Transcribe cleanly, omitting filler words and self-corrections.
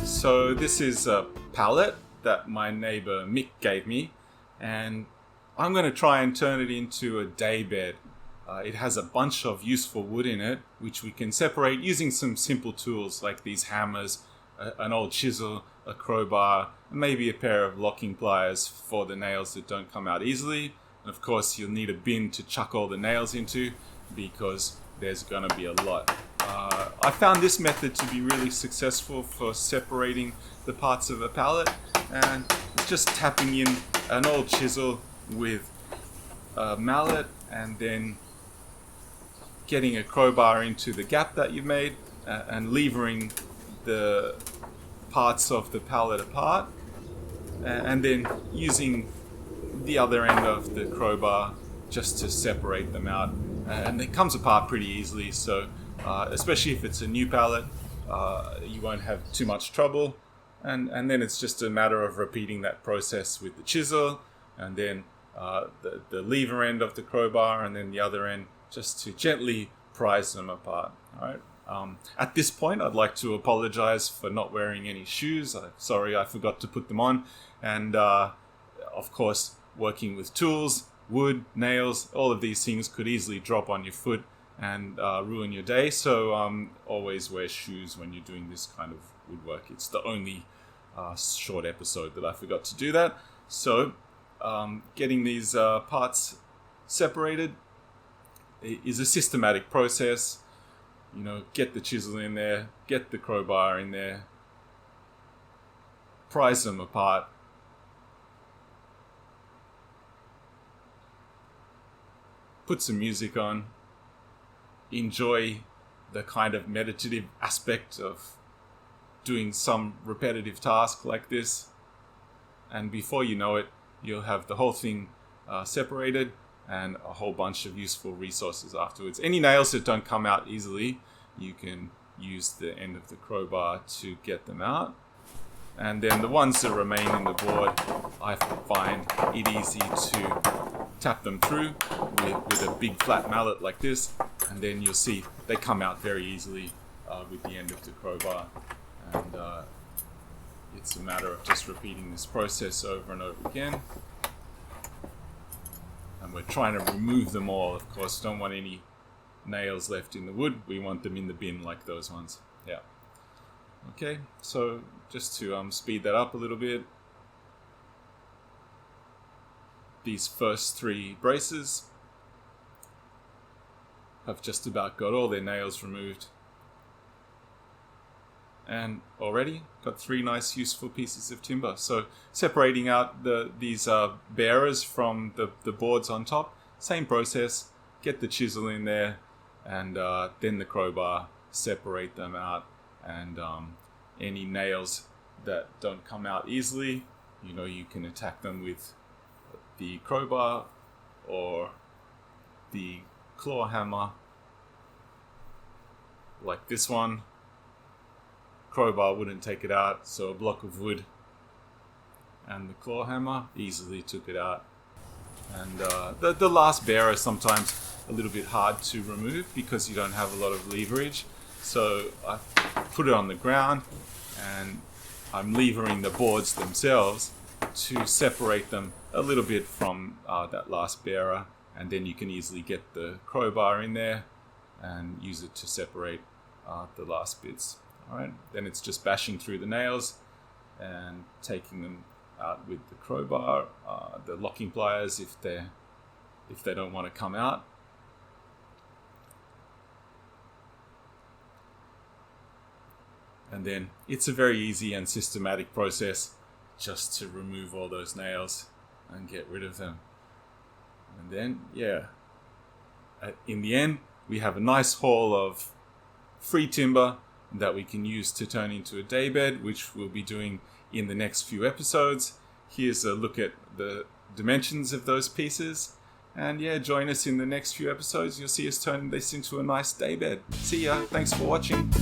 So this is a pallet that my neighbor Mick gave me, and I'm going to try and turn it into a daybed. It has a bunch of useful wood in it, which we can separate using some simple tools like these hammers, an old chisel, a crowbar, and maybe a pair of locking pliers for the nails that don't come out easily. And of course, you'll need a bin to chuck all the nails into because there's going to be a lot. I found this method to be really successful for separating the parts of a pallet, and just tapping in an old chisel with a mallet and then getting a crowbar into the gap that you've made and levering the parts of the pallet apart, and then using the other end of the crowbar just to separate them out, and it comes apart pretty easily. So especially if it's a new pallet, you won't have too much trouble, and then it's just a matter of repeating that process with the chisel, and then the lever end of the crowbar, and then the other end, just to gently prise them apart. All right. At this point, I'd like to apologize for not wearing any shoes. Sorry, I forgot to put them on. And of course, working with tools, wood, nails, all of these things could easily drop on your foot and ruin your day. So always wear shoes when you're doing this kind of woodwork. It's the only short episode that I forgot to do that. So getting these parts separated is a systematic process. You know, get the chisel in there, get the crowbar in there, prise them apart, put some music on, enjoy the kind of meditative aspect of doing some repetitive task like this, and before you know it, you'll have the whole thing separated and a whole bunch of useful resources afterwards. Any nails that don't come out easily, you can use the end of the crowbar to get them out. And then the ones that remain in the board, I find it easy to tap them through with a big flat mallet like this, and then you'll see they come out very easily with the end of the crowbar. And it's a matter of just repeating this process over and over again. And we're trying to remove them all. Of course, don't want any nails left in the wood. We want them in the bin like those ones. Yeah. Okay, so just to speed that up a little bit. These first three braces have just about got all their nails removed. And already got three nice useful pieces of timber. So separating out these bearers from the boards on top, same process. Get the chisel in there, and then the crowbar, separate them out, and any nails that don't come out easily, you know, you can attack them with the crowbar or the claw hammer, like this one. Crowbar wouldn't take it out, so a block of wood and the claw hammer easily took it out. And the last bearer is sometimes a little bit hard to remove because you don't have a lot of leverage. So I put it on the ground and I'm levering the boards themselves to separate them a little bit from that last bearer, and then you can easily get the crowbar in there and use it to separate the last bits. Alright, then it's just bashing through the nails and taking them out with the crowbar, the locking pliers if they don't want to come out. And then it's a very easy and systematic process just to remove all those nails and get rid of them. And then, yeah, in the end, we have a nice haul of free timber that we can use to turn into a daybed, which we'll be doing in the next few episodes. Here's a look at the dimensions of those pieces. And yeah, join us in the next few episodes. You'll see us turn this into a nice daybed. See ya. Thanks for watching.